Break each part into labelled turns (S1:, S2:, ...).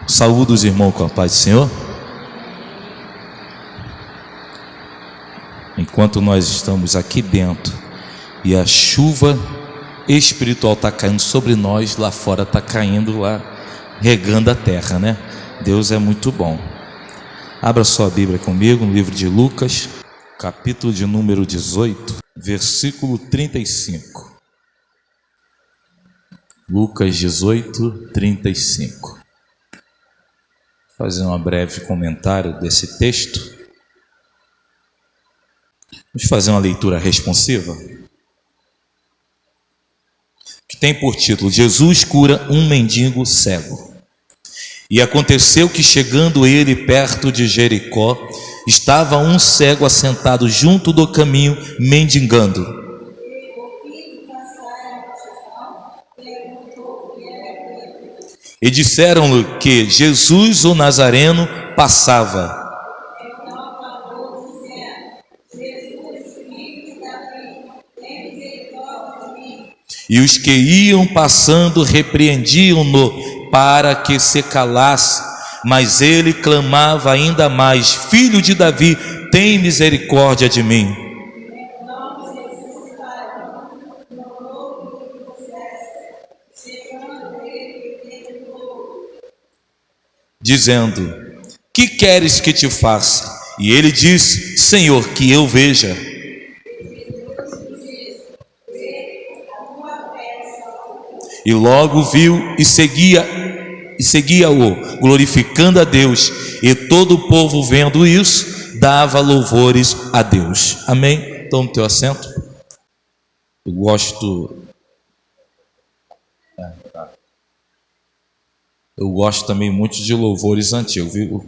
S1: Saúde os irmãos com a paz do Senhor. Enquanto nós estamos aqui dentro e a chuva espiritual está caindo sobre nós, lá fora está caindo, lá regando a terra, né? Deus é muito bom. Abra sua Bíblia comigo no livro de Lucas, capítulo de número 18, versículo 35. Lucas 18, 35. Vou fazer um breve comentário desse texto. Vamos fazer uma leitura responsiva, que tem por título: Jesus cura um mendigo cego. E aconteceu que, chegando ele perto de Jericó, estava um cego assentado junto do caminho, mendigando. E disseram-lhe que Jesus o Nazareno passava. E os que iam passando repreendiam-no para que se calasse, mas ele clamava ainda mais: Filho de Davi, tem misericórdia de mim. Dizendo: Que queres que te faça? E ele disse: Senhor, que eu veja. E logo viu e seguia-o, glorificando a Deus. E todo o povo, vendo isso, dava louvores a Deus. Amém? Toma o teu assento. Eu gosto também muito de louvores antigos, viu? O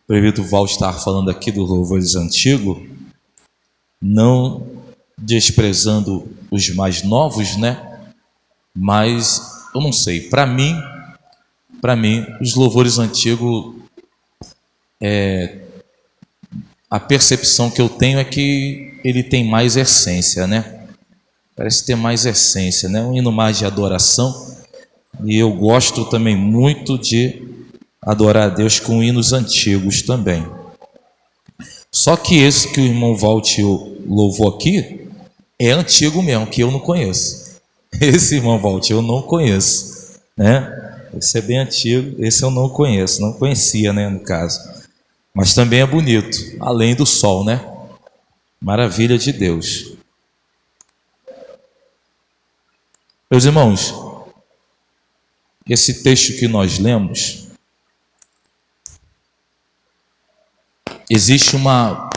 S1: prefeito Val estar falando aqui dos louvores antigos, não desprezando os mais novos, né? Mas eu não sei, para mim, os louvores antigos, a percepção que eu tenho é que ele tem mais essência, né? Parece ter mais essência, né? Um hino mais de adoração. E eu gosto também muito de adorar a Deus com hinos antigos também. Só que esse que o irmão Valt louvou aqui é antigo mesmo, que eu não conheço. Esse, irmão Valt, eu não conheço, né? Esse é bem antigo, esse eu não conheço, não conhecia, né, no caso. Mas também é bonito, além do sol, né? Maravilha de Deus. Meus irmãos, esse texto que nós lemos, existe uma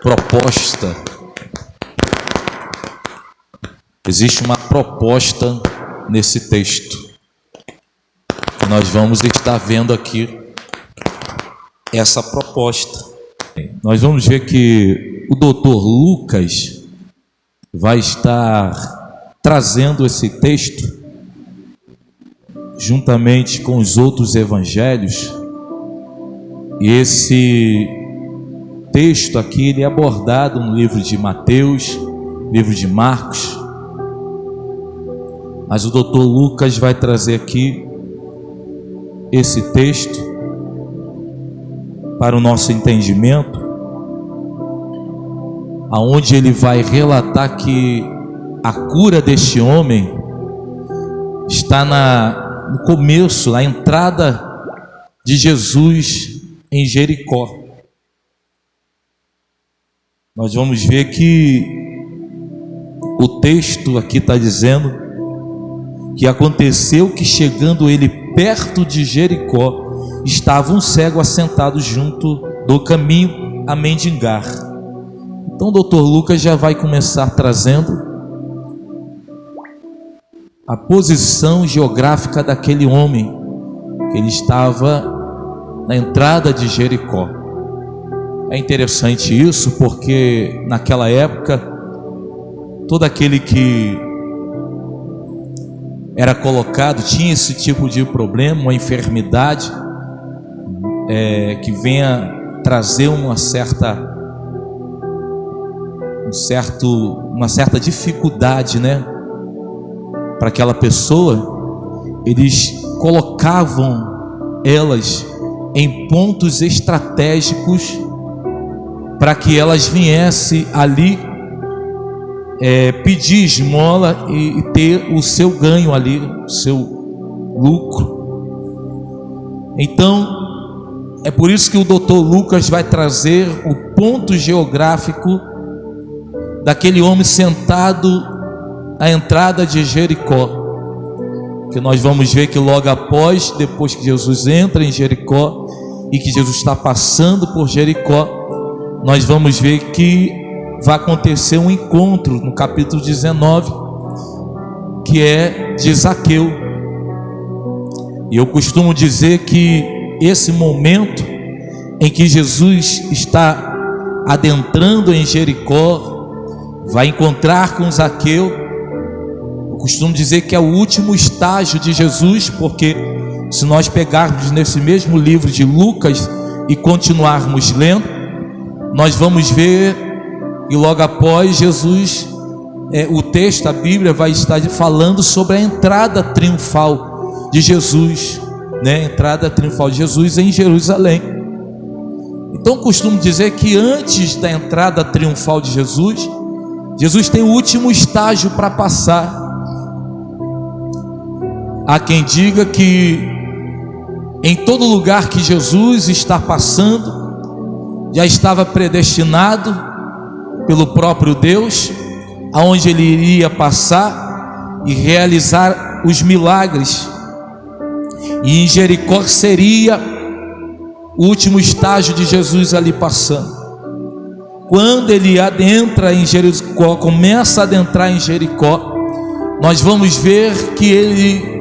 S1: proposta. Existe uma proposta nesse texto, que nós vamos estar vendo aqui essa proposta. Nós vamos ver que o doutor Lucas vai estar trazendo esse texto juntamente com os outros evangelhos, e esse texto aqui ele é abordado no livro de Mateus, livro de Marcos. Mas o doutor Lucas vai trazer aqui esse texto para o nosso entendimento, aonde ele vai relatar que a cura deste homem está no começo, na entrada de Jesus em Jericó. Nós vamos ver que o texto aqui está dizendo que aconteceu que, chegando ele perto de Jericó, estava um cego assentado junto do caminho a mendigar. Então o doutor Lucas já vai começar trazendo a posição geográfica daquele homem, que ele estava na entrada de Jericó. É interessante isso, porque naquela época, todo aquele que era colocado, tinha esse tipo de problema, uma enfermidade que venha trazer uma certa dificuldade, né, para aquela pessoa. Eles colocavam elas em pontos estratégicos para que elas viessem ali pedir esmola e ter o seu ganho ali, o seu lucro. Então, é por isso que o doutor Lucas vai trazer o ponto geográfico daquele homem sentado à entrada de Jericó, que nós vamos ver que logo após, depois que Jesus entra em Jericó e que Jesus está passando por Jericó, nós vamos ver que vai acontecer um encontro no capítulo 19, que é de Zaqueu. E eu costumo dizer que esse momento em que Jesus está adentrando em Jericó, vai encontrar com Zaqueu, eu costumo dizer que é o último estágio de Jesus, porque se nós pegarmos nesse mesmo livro de Lucas e continuarmos lendo, nós vamos ver, e logo após Jesus, o texto, a Bíblia vai estar falando sobre a entrada triunfal de Jesus, né? A entrada triunfal de Jesus em Jerusalém. Então costumo dizer que antes da entrada triunfal de Jesus, Jesus tem o último estágio para passar. Há quem diga que em todo lugar que Jesus está passando, já estava predestinado pelo próprio Deus, aonde ele iria passar e realizar os milagres. E em Jericó seria o último estágio de Jesus ali passando. Quando ele adentra em Jericó, começa a adentrar em Jericó, nós vamos ver que ele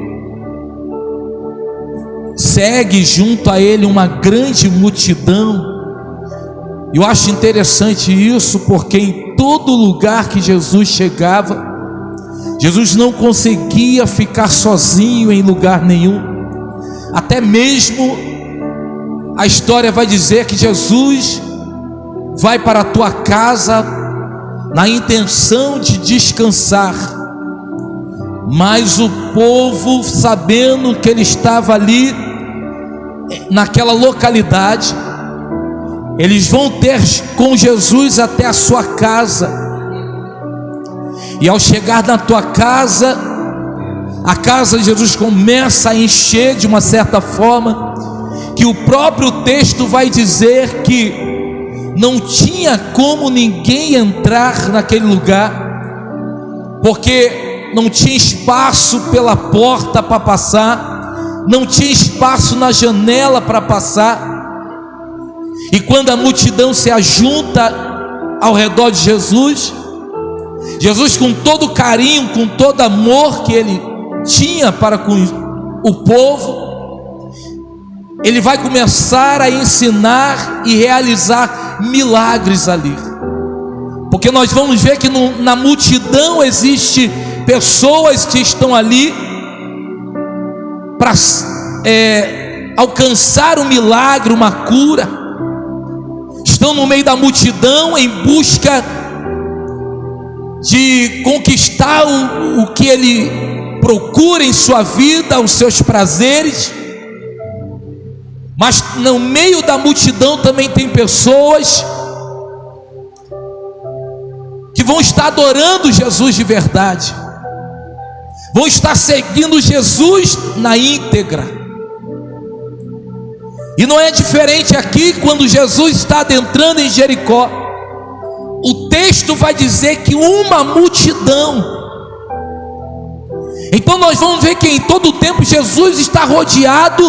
S1: segue junto a ele uma grande multidão. Eu acho interessante isso, porque em todo lugar que Jesus chegava, Jesus não conseguia ficar sozinho em lugar nenhum. Até mesmo a história vai dizer que Jesus vai para a tua casa na intenção de descansar, mas o povo, sabendo que ele estava ali naquela localidade, eles vão ter com Jesus até a sua casa. E ao chegar na tua casa, a casa de Jesus começa a encher de uma certa forma, que o próprio texto vai dizer que não tinha como ninguém entrar naquele lugar, porque não tinha espaço pela porta para passar, não tinha espaço na janela para passar. E quando a multidão se ajunta ao redor de Jesus, Jesus, com todo carinho, com todo amor que ele tinha para com o povo, ele vai começar a ensinar e realizar milagres ali, porque nós vamos ver que na multidão existe pessoas que estão ali para alcançar um milagre, uma cura. Estão no meio da multidão em busca de conquistar o que ele procura em sua vida, os seus prazeres. Mas no meio da multidão também tem pessoas que vão estar adorando Jesus de verdade, vão estar seguindo Jesus na íntegra. E não é diferente aqui quando Jesus está adentrando em Jericó. O texto vai dizer que uma multidão. Então nós vamos ver que em todo o tempo Jesus está rodeado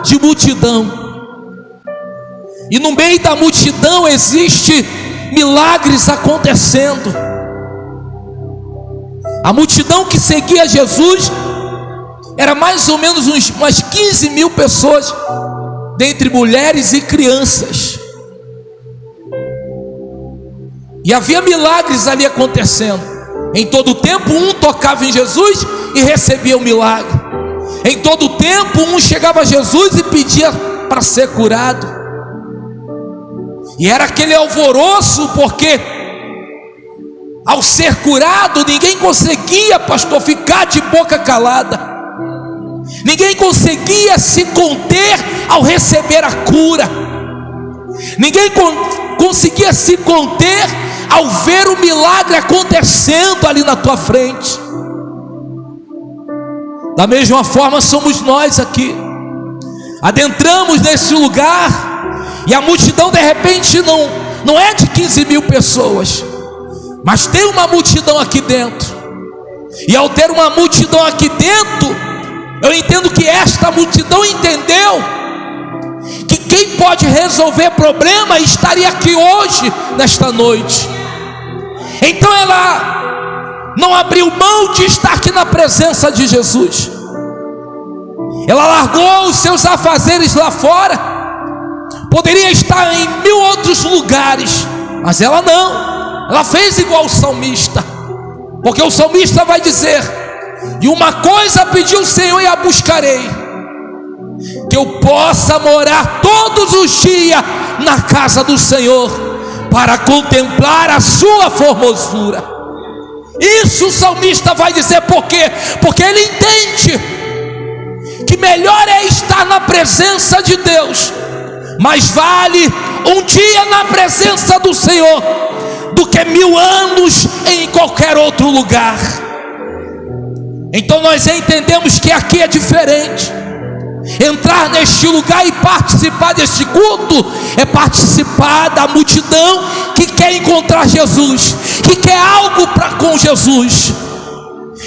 S1: de multidão. E no meio da multidão existe milagres acontecendo. A multidão que seguia Jesus era mais ou menos umas 15 mil pessoas, dentre mulheres e crianças. E havia milagres ali acontecendo. Em todo o tempo um tocava em Jesus e recebia o milagre. Em todo o tempo um chegava a Jesus e pedia para ser curado. E era aquele alvoroço, porque ao ser curado ninguém conseguia, pastor, ficar de boca calada. Ninguém conseguia se conter ao receber a cura. Ninguém conseguia se conter ao ver o milagre acontecendo ali na tua frente. Da mesma forma somos nós aqui. Adentramos nesse lugar e a multidão de repente não é de 15 mil pessoas, mas tem uma multidão aqui dentro. E ao ter uma multidão aqui dentro, eu entendo que esta multidão entendeu que quem pode resolver problema estaria aqui hoje, nesta noite. Então ela não abriu mão de estar aqui na presença de Jesus. Ela largou os seus afazeres lá fora. Poderia estar em 1000 outros lugares, mas ela não. Ela fez igual o salmista, porque o salmista vai dizer: e uma coisa pedi o Senhor e a buscarei, que eu possa morar todos os dias na casa do Senhor, para contemplar a sua formosura. Isso o salmista vai dizer. Por quê? Porque ele entende que melhor é estar na presença de Deus, mais vale um dia na presença do Senhor do que 1000 anos em qualquer outro lugar. Então nós entendemos que aqui é diferente. Entrar neste lugar e participar deste culto é participar da multidão que quer encontrar Jesus, que quer algo com Jesus.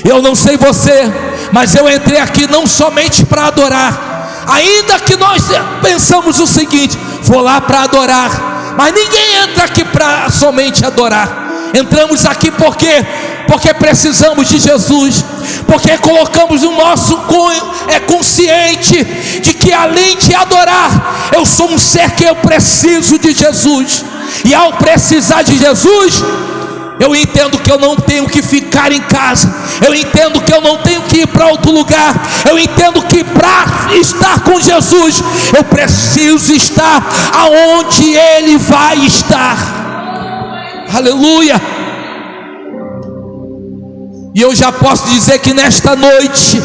S1: Eu não sei você, mas eu entrei aqui não somente para adorar, ainda que nós pensamos o seguinte: vou lá para adorar, mas ninguém entra aqui para somente adorar. Entramos aqui porque precisamos de Jesus, porque colocamos o nosso consciente de que além de adorar, eu sou um ser que eu preciso de Jesus. E ao precisar de Jesus, eu entendo que eu não tenho que ficar em casa, eu entendo que eu não tenho que ir para outro lugar, eu entendo que para estar com Jesus, eu preciso estar aonde Ele vai estar. Aleluia. E eu já posso dizer que nesta noite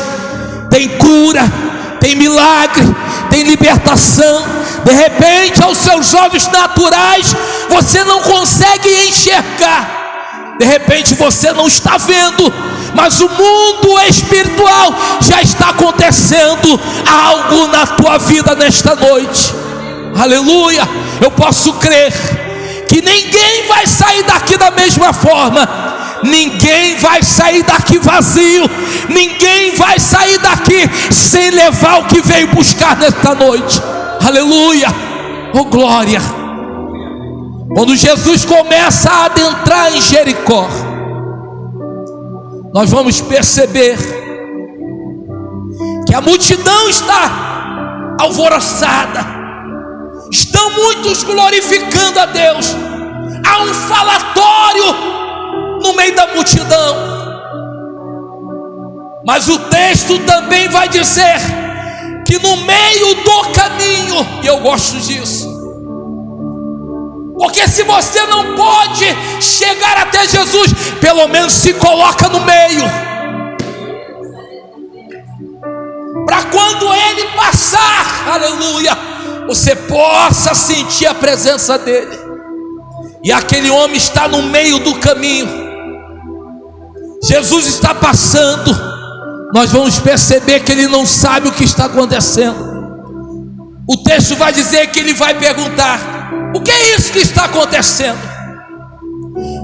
S1: tem cura, tem milagre, tem libertação. De repente, aos seus olhos naturais, você não consegue enxergar. De repente você não está vendo, mas o mundo espiritual já está acontecendo algo na tua vida nesta noite. Aleluia. Eu posso crer que ninguém vai sair daqui da mesma forma. Ninguém vai sair daqui vazio. Ninguém vai sair daqui sem levar o que veio buscar nesta noite. Aleluia. Oh glória. Quando Jesus começa a adentrar em Jericó, nós vamos perceber que a multidão está alvoroçada. Estão muitos glorificando a Deus. Há um falatório no meio da multidão. Mas o texto também vai dizer que no meio do caminho, e eu gosto disso, porque se você não pode chegar até Jesus, pelo menos se coloca no meio, para quando Ele passar, aleluia, você possa sentir a presença dEle. E aquele homem está no meio do caminho. Jesus está passando. Nós vamos perceber que ele não sabe o que está acontecendo. O texto vai dizer que ele vai perguntar: o que é isso que está acontecendo?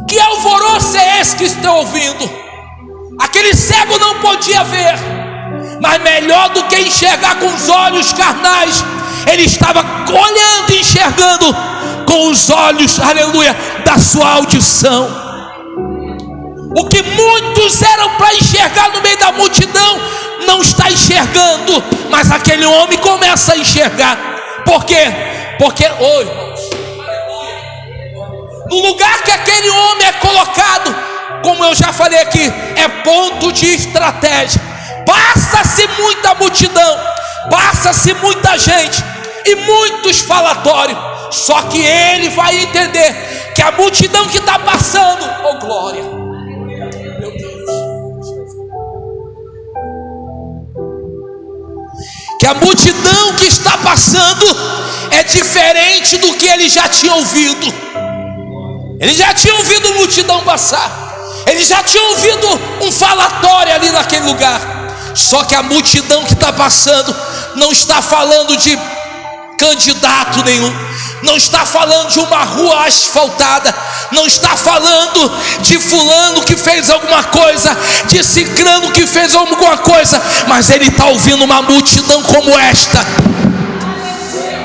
S1: Que alvoroço é esse que estou ouvindo? Aquele cego não podia ver, mas melhor do que enxergar com os olhos carnais, ele estava olhando e enxergando com os olhos, aleluia, da sua audição. O que muitos eram para enxergar no meio da multidão, não está enxergando, mas aquele homem começa a enxergar. Por quê? Porque, no lugar que aquele homem é colocado, como eu já falei aqui, é ponto de estratégia. Passa-se muita multidão, passa-se muita gente e muitos falatórios, só que ele vai entender que a multidão que está passando, oh glória, meu Deus, que a multidão que está passando é diferente do que ele já tinha ouvido. Ele já tinha ouvido multidão passar, ele já tinha ouvido um falatório ali naquele lugar. Só que a multidão que está passando não está falando de candidato nenhum, não está falando de uma rua asfaltada, não está falando de fulano que fez alguma coisa, de cicrano que fez alguma coisa, mas ele está ouvindo uma multidão como esta.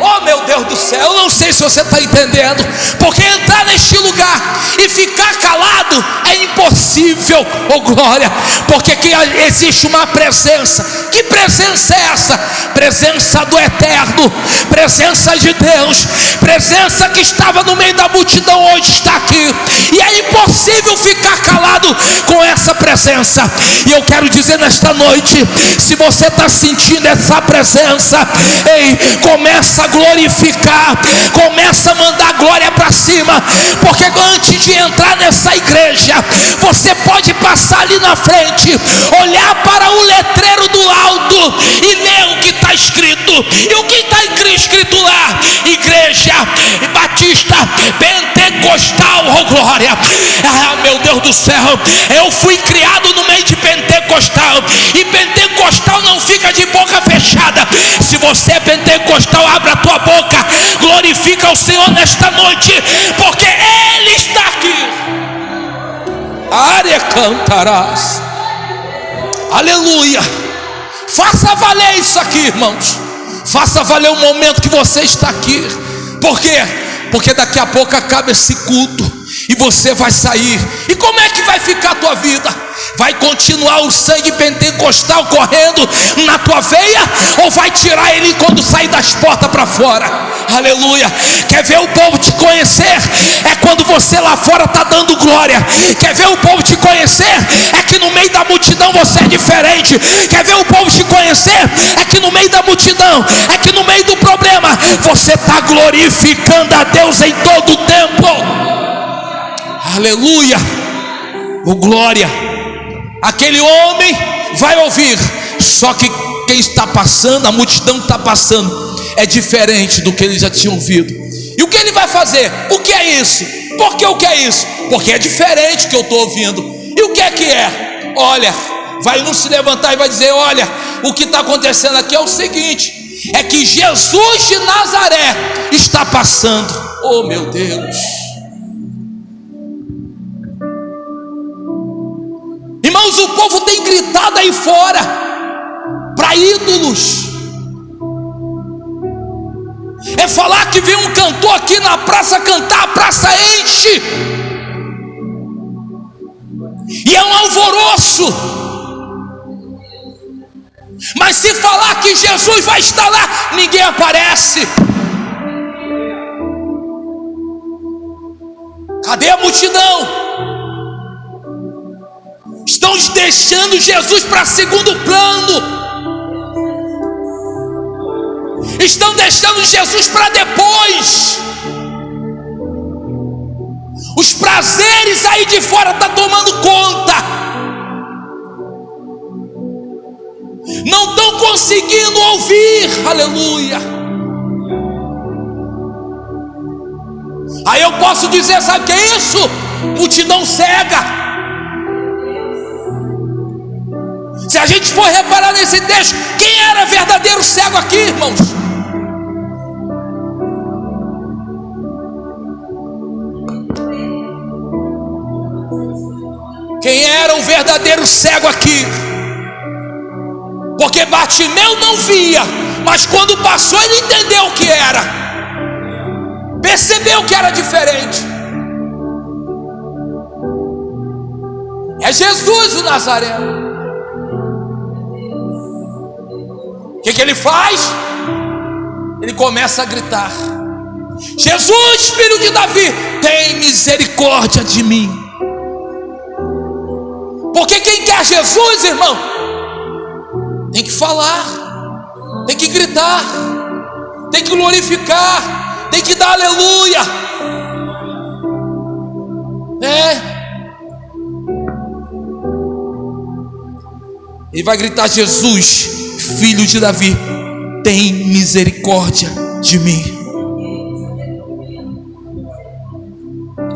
S1: Oh meu Deus do céu, eu não sei se você está entendendo, porque entrar neste lugar e ficar calado é impossível, oh glória, porque aqui existe uma presença. Que presença é essa? Presença do Eterno, presença de Deus, presença que estava no meio da multidão, hoje está aqui, e é impossível ficar calado com essa presença. E eu quero dizer nesta noite, se você está sentindo essa presença, ei, começa a glorificar, começa a mandar glória para cima, porque antes de entrar nessa igreja, você pode passar ali na frente, olhar para o letreiro do alto e ler o que está escrito. E o que está escrito lá? Igreja Batista Pentecostal, oh glória. Ah, meu Deus do céu, eu fui criado no meio de pentecostal, e pentecostal não fica de boca fechada. Se você é pentecostal, abra a tua boca, glorifica o Senhor nesta noite, porque Ele está aqui. A área cantarás, aleluia. Faça valer isso aqui, irmãos, faça valer o momento que você está aqui. Por quê? Porque daqui a pouco acaba esse culto e você vai sair. E como é que vai ficar a tua vida? Vai continuar o sangue pentecostal correndo na tua veia, ou vai tirar ele quando sair das portas para fora? Aleluia. Quer ver o povo te conhecer? É quando você lá fora está dando glória. Quer ver o povo te conhecer? É que no meio da multidão você é diferente. Quer ver o povo te conhecer? É que no meio da multidão, é que no meio do problema, você está glorificando a Deus em todo o tempo. Aleluia. O glória. Aquele homem vai ouvir, só que quem está passando, a multidão que está passando, é diferente do que ele já tinha ouvido. E o que ele vai fazer? O que é isso? Por que o que é isso? Porque é diferente do que eu estou ouvindo. E o que é? Olha, vai um se levantar e vai dizer: olha, o que está acontecendo aqui é o seguinte, é que Jesus de Nazaré está passando. Oh meu Deus. Irmãos, o povo tem gritado aí fora para ídolos. É falar que vem um cantor aqui na praça cantar, a praça enche, e é um alvoroço. Mas se falar que Jesus vai estar lá, ninguém aparece. Cadê a multidão? Estão deixando Jesus para segundo plano. Estão deixando Jesus para depois. Os prazeres aí de fora estão tomando conta. Não estão conseguindo ouvir. Aleluia. Aí eu posso dizer, sabe o que é isso? Multidão cega. Se a gente for reparar nesse texto, quem era verdadeiro cego aqui, irmãos? Quem era o verdadeiro cego aqui? Porque Bartimeu não via, mas quando passou ele entendeu o que era, percebeu que era diferente. É Jesus o Nazareno. O que ele faz? Ele começa a gritar: Jesus, filho de Davi, tem misericórdia de mim. Porque quem quer Jesus, irmão, tem que falar, tem que gritar, tem que glorificar, tem que dar aleluia. Ele vai gritar: Jesus, filho de Davi, tem misericórdia de mim.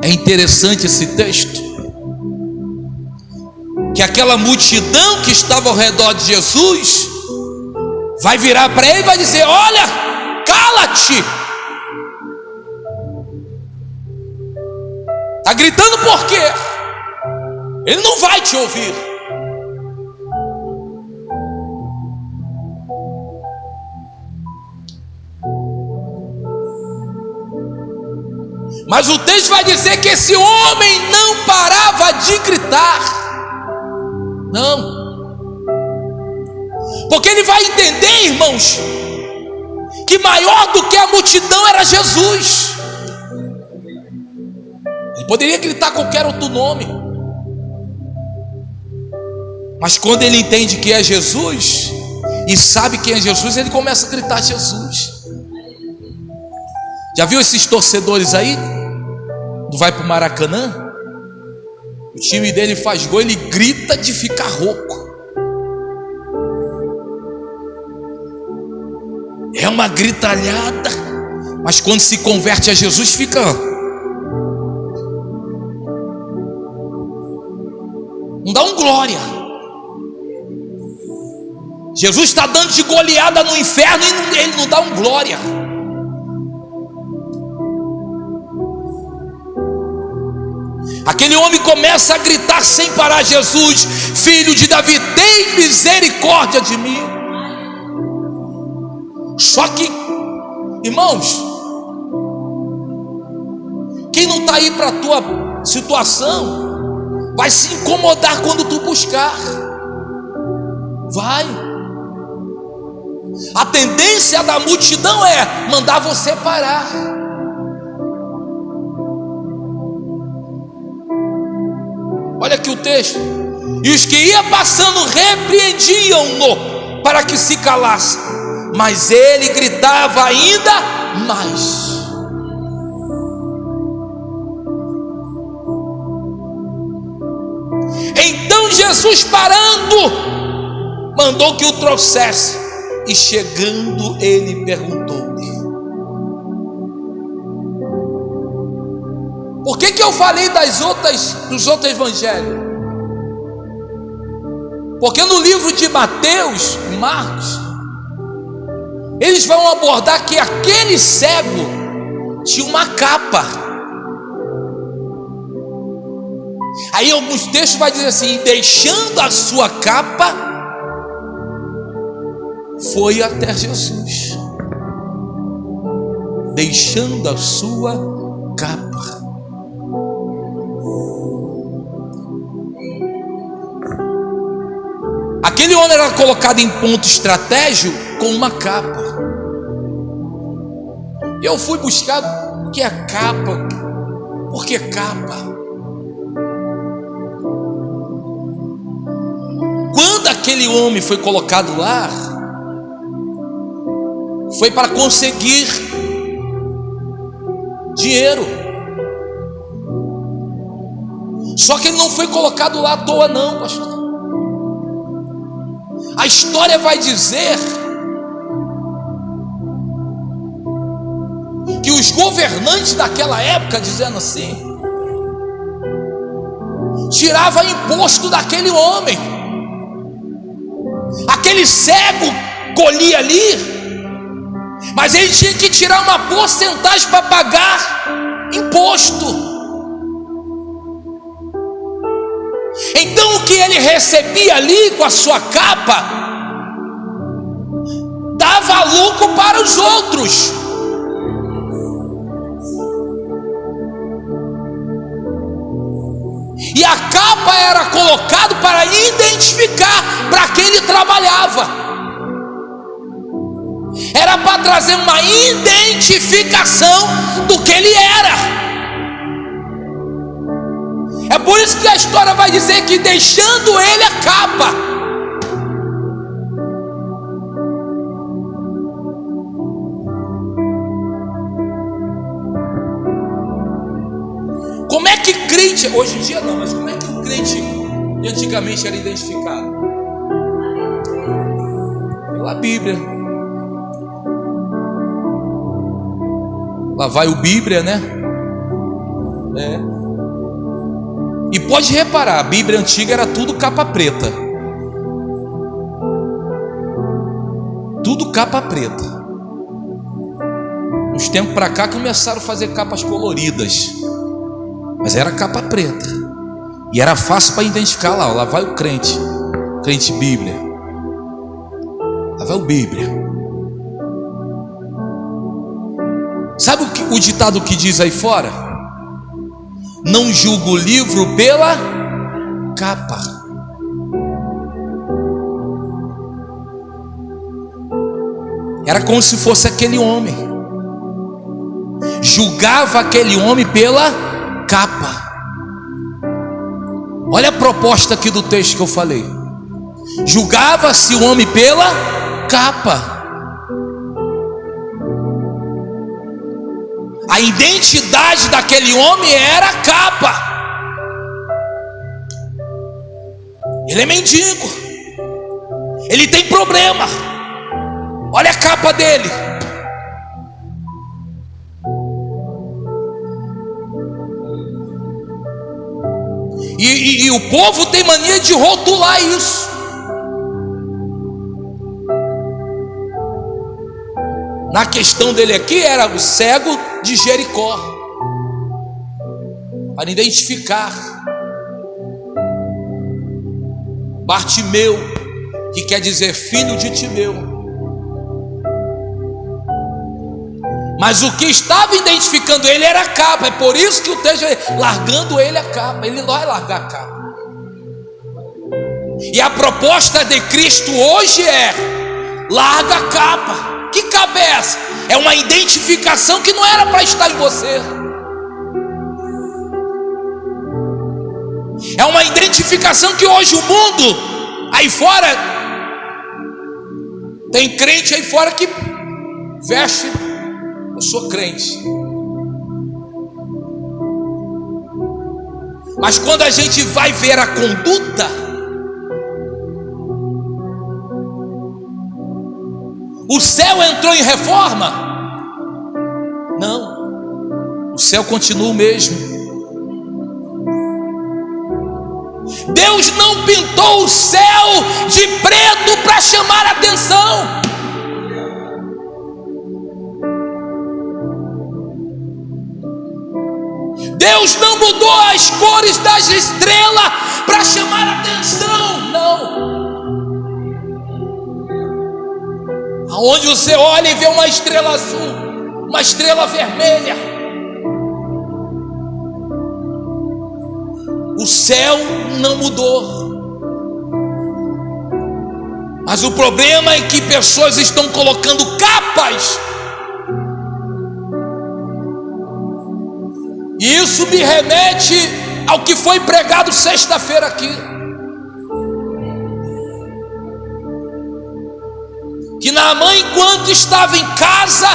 S1: É interessante esse texto, que aquela multidão que estava ao redor de Jesus vai virar para ele e vai dizer: olha, cala-te. Está gritando por quê? Ele não vai te ouvir. Mas o texto vai dizer que esse homem não parava de gritar. Não. Porque ele vai entender, irmãos, que maior do que a multidão era Jesus. Ele poderia gritar qualquer outro nome, mas quando ele entende que é Jesus e sabe quem é Jesus, ele começa a gritar Jesus. Já viu esses torcedores aí? Vai para o Maracanã, o time dele faz gol, ele grita de ficar rouco. É uma gritalhada, mas quando se converte a Jesus, fica. Não dá um glória. Jesus está dando de goleada no inferno e ele não dá um glória. Aquele homem começa a gritar sem parar: Jesus, filho de Davi, tem misericórdia de mim. Só que, irmãos, quem não está aí para a tua situação vai se incomodar quando tu buscar. Vai. A tendência da multidão é mandar você parar. Olha aqui o texto: e os que iam passando repreendiam-no para que se calasse, mas ele gritava ainda mais. Então Jesus, parando, mandou que o trouxesse, e chegando ele perguntou-lhe: por que eu falei dos outros evangelhos? Porque no livro de Mateus e Marcos, eles vão abordar que aquele cego tinha uma capa. Aí alguns textos vai dizer assim: deixando a sua capa, foi até Jesus. Deixando a sua capa. Aquele homem era colocado em ponto estratégico com uma capa. Eu fui buscar o que é capa. Por que capa? Quando aquele homem foi colocado lá, foi para conseguir dinheiro. Só que ele não foi colocado lá à toa, não, pastor. A história vai dizer que os governantes daquela época, dizendo assim, tirava imposto daquele homem. Aquele cego colhia ali, mas ele tinha que tirar uma porcentagem para pagar imposto. Então o que ele recebia ali com a sua capa dava lucro para os outros. E a capa era colocada para identificar para quem ele trabalhava. Era para trazer uma identificação do que ele era. É por isso que a história vai dizer que deixando ele a capa, como é que crente, hoje em dia não, mas como é que o crente de antigamente era identificado? Pela Bíblia. Lá vai o Bíblia, né? E pode reparar, a Bíblia antiga era tudo capa preta. Tudo capa preta. Uns tempos para cá começaram a fazer capas coloridas, mas era capa preta. E era fácil para identificar lá vai o crente. Crente Bíblia. Lá vai o Bíblia. Sabe o ditado que diz aí fora? Não julgo o livro pela capa. Era como se fosse aquele homem. Julgava aquele homem pela capa. Olha a proposta aqui do texto que eu falei. Julgava-se o homem pela capa. A identidade daquele homem era a capa. Ele é mendigo. Ele tem problema. Olha a capa dele. E o povo tem mania de rotular isso. Na questão dele aqui era o cego de Jericó, para identificar. Bartimeu, que quer dizer filho de Timeu. Mas o que estava identificando ele era a capa. É por isso que o texto é largando ele a capa. Ele não vai largar a capa. E a proposta de Cristo hoje é: larga a capa. Que capa é essa? É uma identificação que não era para estar em você. É uma identificação que hoje o mundo aí fora, tem crente aí fora que veste: eu sou crente. Mas quando a gente vai ver a conduta, o céu entrou em reforma? Não, o céu continua o mesmo. Deus não pintou o céu de preto para chamar a atenção. Deus não mudou as cores das estrelas para chamar a atenção. Não. Aonde você olha e vê uma estrela azul, uma estrela vermelha, o céu não mudou. Mas o problema é que pessoas estão colocando capas. E isso me remete ao que foi pregado sexta-feira aqui. Que Naamã, enquanto estava em casa,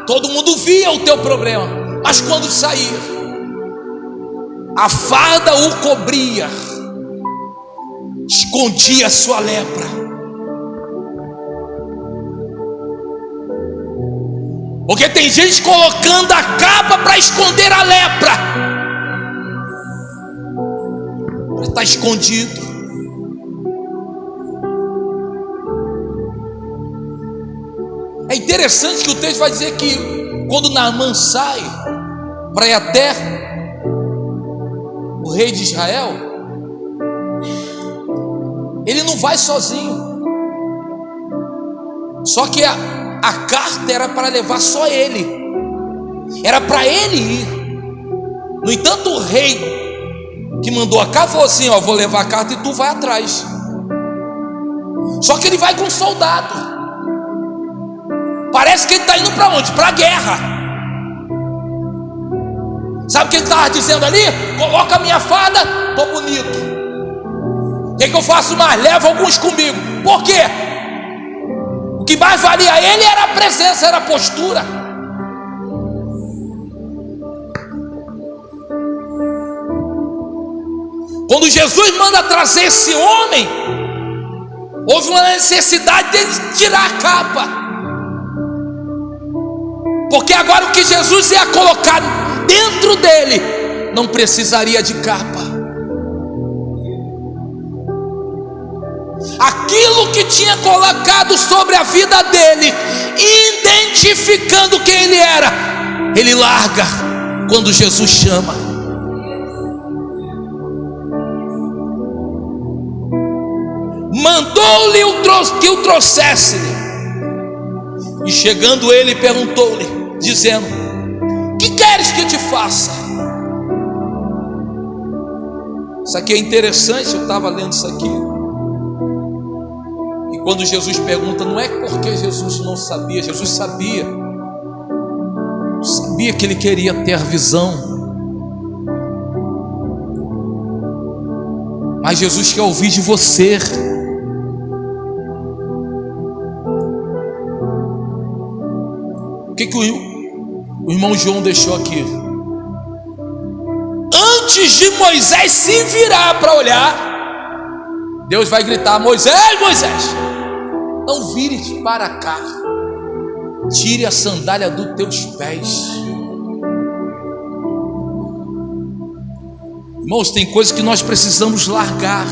S1: todo mundo via o teu problema, mas quando saía, a farda o cobria, escondia a sua lepra. Porque tem gente colocando a capa para esconder a lepra, para estar escondido. É interessante que o texto vai dizer que quando Naamã sai para ir até o rei de Israel, ele não vai sozinho. Só que a carta era para levar só ele, era para ele ir. No entanto, o rei que mandou a carta falou assim: ó, vou levar a carta e tu vai atrás. Só que ele vai com um soldado. Parece que ele está indo para onde? Para a guerra. Sabe o que ele estava dizendo ali? Coloca a minha farda, estou bonito. O que eu faço mais? Levo alguns comigo. Por quê? O que mais valia a ele era a presença, era a postura. Quando Jesus manda trazer esse homem, houve uma necessidade dele tirar a capa. porque agora o que Jesus ia colocar dentro dele não precisaria de capa. Aquilo que tinha colocado sobre a vida dele, identificando quem ele era, ele larga quando Jesus chama. Mandou-lhe que o trouxesse, e chegando ele perguntou-lhe, dizendo: que queres que te faça? Isso aqui é interessante, eu estava lendo isso aqui. E quando Jesus pergunta, não é porque Jesus não sabia, Jesus sabia que ele queria ter visão, mas Jesus quer ouvir de você. O que o irmão João deixou aqui? Antes de Moisés se virar para olhar, Deus vai gritar: Moisés, Moisés, não vire para cá, tire a sandália dos teus pés. Irmãos, tem coisas que nós precisamos largar,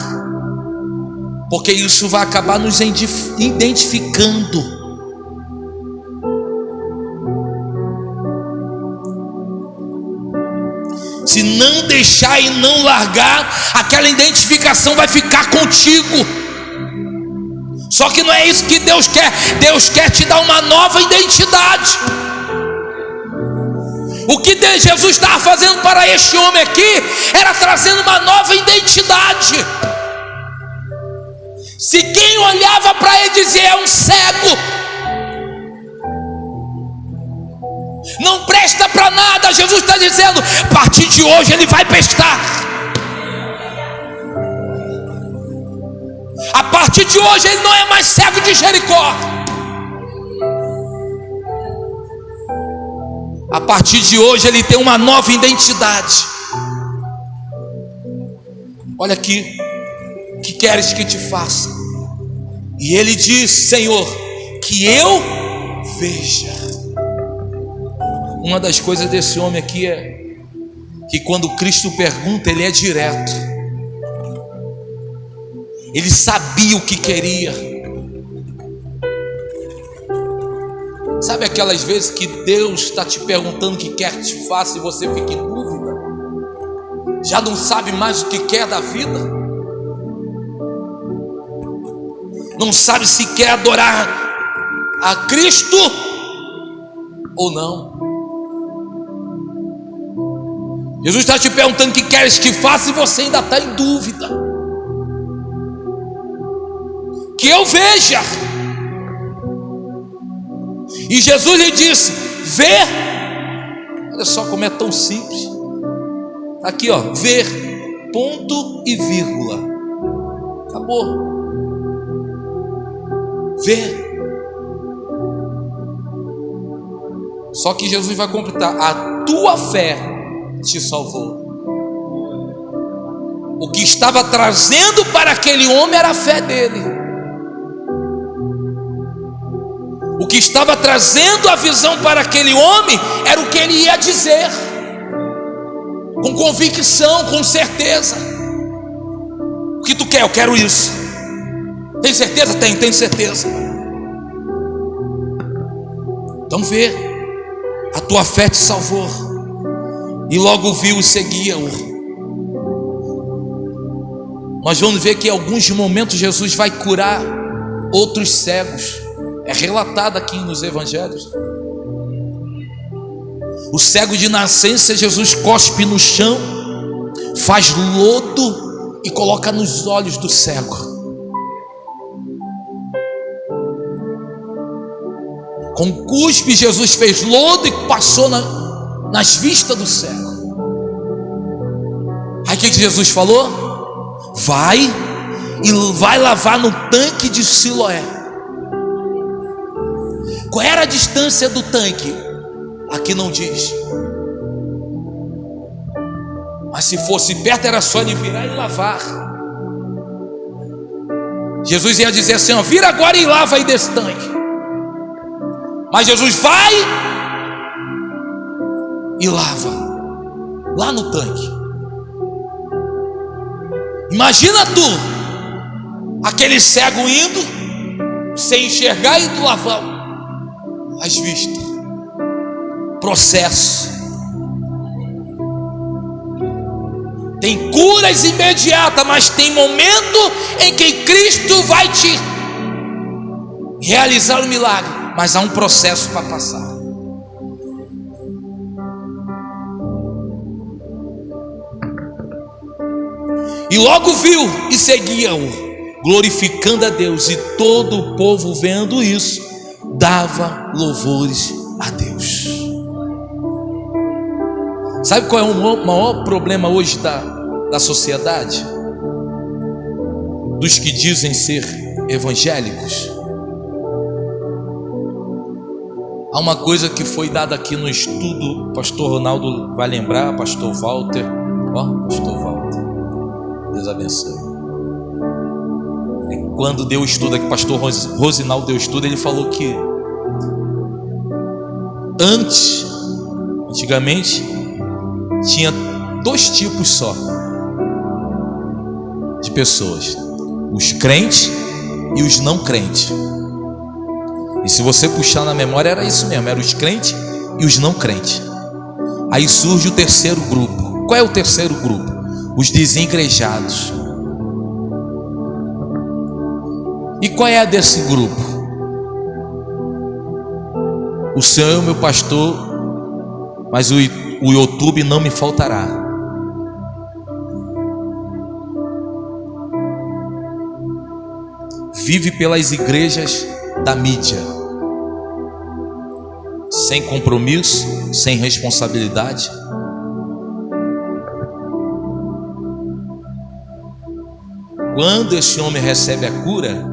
S1: porque isso vai acabar nos identificando. Se não deixar e não largar, aquela identificação vai ficar contigo. Só que não é isso que Deus quer. Deus quer te dar uma nova identidade. O que Jesus estava fazendo para este homem aqui era trazendo uma nova identidade. Se quem olhava para ele dizia: é um cego, não presta para nada, Jesus está dizendo: a partir de hoje ele vai prestar. A partir de hoje ele não é mais cego de Jericó. A partir de hoje ele tem uma nova identidade. Olha aqui, o que queres que te faça? E ele diz: Senhor, que eu veja. Uma das coisas desse homem aqui é que quando Cristo pergunta, ele é direto. Ele sabia o que queria. Sabe aquelas vezes que Deus está te perguntando o que quer que te faça e você fica em dúvida? Já não sabe mais o que quer da vida? Não sabe se quer adorar a Cristo ou não? Jesus está te perguntando o que queres que faça e você ainda está em dúvida. Que eu veja. E Jesus lhe disse: ver. Olha só como é tão simples. Aqui ó, ver, ponto e vírgula. Acabou. Ver. Só que Jesus vai completar: a tua fé te salvou. O que estava trazendo para aquele homem era a fé dele. O que estava trazendo a visão para aquele homem era o que ele ia dizer, com convicção, com certeza. O que tu quer? Eu quero isso. Tem certeza? Tenho certeza. Então vê, a tua fé te salvou. E logo viu e seguia-o. Nós vamos ver que em alguns momentos Jesus vai curar outros cegos. É relatado aqui nos evangelhos. O cego de nascença, Jesus cospe no chão, faz lodo e coloca nos olhos do cego. Com cuspe, Jesus fez lodo e passou nas vistas do cego. Aí o que Jesus falou? Vai lavar no tanque de Siloé. Qual era a distância do tanque? Aqui não diz. Mas se fosse perto, era só ele virar e lavar. Jesus ia dizer assim: ó, vira agora e lava aí desse tanque. Mas Jesus vai e lava lá no tanque. Imagina tu, aquele cego indo, sem enxergar, e tu lavar as vistas. Processo. Tem curas imediatas, mas tem momento em que Cristo vai te realizar o milagre, mas há um processo para passar. E logo viu e seguia-o, glorificando a Deus, e todo o povo, vendo isso, dava louvores a Deus. Sabe qual é o maior problema hoje da sociedade? Dos que dizem ser evangélicos. Há uma coisa que foi dada aqui no estudo, pastor Ronaldo vai lembrar, pastor Walter, pastor Walter, Deus abençoe. Quando deu o estudo aqui, pastor Rosinaldo deu o estudo, ele falou que antigamente, tinha 2 tipos só de pessoas: os crentes e os não crentes. E se você puxar na memória, era isso mesmo, eram os crentes e os não crentes. Aí surge o terceiro grupo. Qual é o terceiro grupo? Os desigrejados. E qual é a desse grupo? O Senhor é o meu pastor, mas o YouTube não me faltará. Vive pelas igrejas da mídia, sem compromisso, sem responsabilidade. Quando esse homem recebe a cura,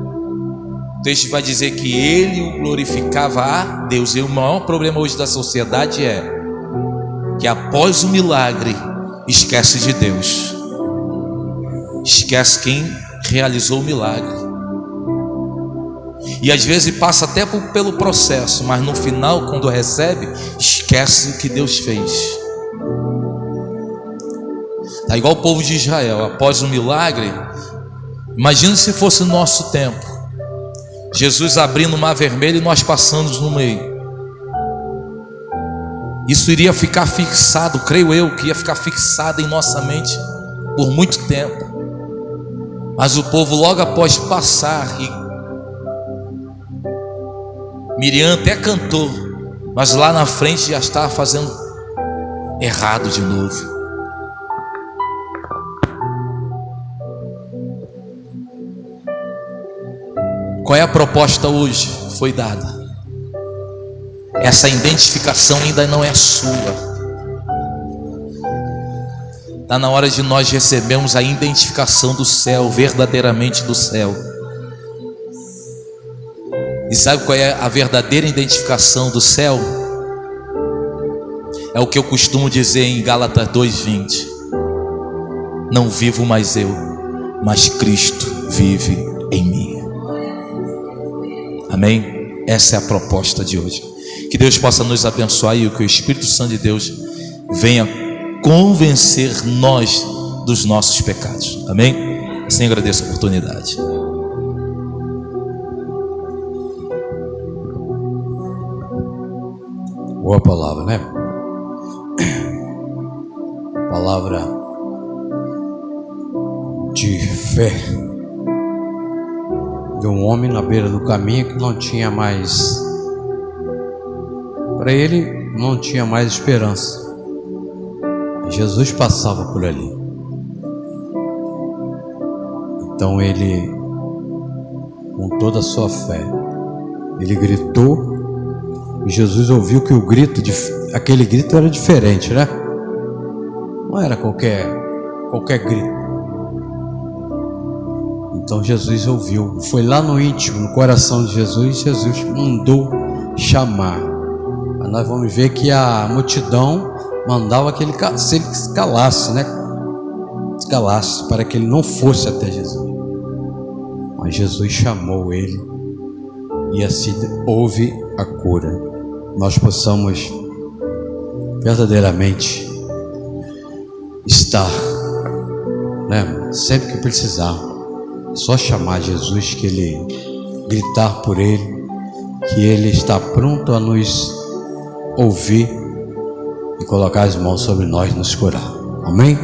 S1: o texto vai dizer que ele o glorificava a Deus. E o maior problema hoje da sociedade é que após o milagre esquece de Deus, esquece quem realizou o milagre, e às vezes passa até pelo processo, mas no final, quando recebe, esquece o que Deus fez. Tá igual o povo de Israel, após o milagre. Imagina se fosse o nosso tempo, Jesus abrindo o mar vermelho e nós passamos no meio. Isso iria ficar fixado, creio eu, que ia ficar fixado em nossa mente por muito tempo. Mas o povo, logo após passar, e Miriam até cantou, mas lá na frente já estava fazendo errado de novo. Qual é a proposta hoje? Foi dada. Essa identificação ainda não é sua. Está na hora de nós recebermos a identificação do céu, verdadeiramente do céu. E sabe qual é a verdadeira identificação do céu? É o que eu costumo dizer em Gálatas 2:20. Não vivo mais eu, mas Cristo vive em mim. Amém? Essa é a proposta de hoje. Que Deus possa nos abençoar e que o Espírito Santo de Deus venha convencer nós dos nossos pecados. Amém? Assim agradeço a oportunidade.
S2: Boa palavra, né? Palavra de fé de um homem na beira do caminho que não tinha mais, para ele não tinha mais esperança. Jesus passava por ali. Então ele, com toda a sua fé, ele gritou. E Jesus ouviu que aquele grito era diferente, né? Não era qualquer grito. Então Jesus ouviu, foi lá no íntimo, no coração de Jesus. Jesus mandou chamar. Nós vamos ver que a multidão mandava que ele se calasse, né? Se calasse, para que ele não fosse até Jesus. Mas Jesus chamou ele, e assim houve a cura. Nós possamos verdadeiramente estar, né? Sempre que precisar, só chamar Jesus, que Ele, gritar por Ele, que Ele está pronto a nos ouvir e colocar as mãos sobre nós, nos curar. Amém?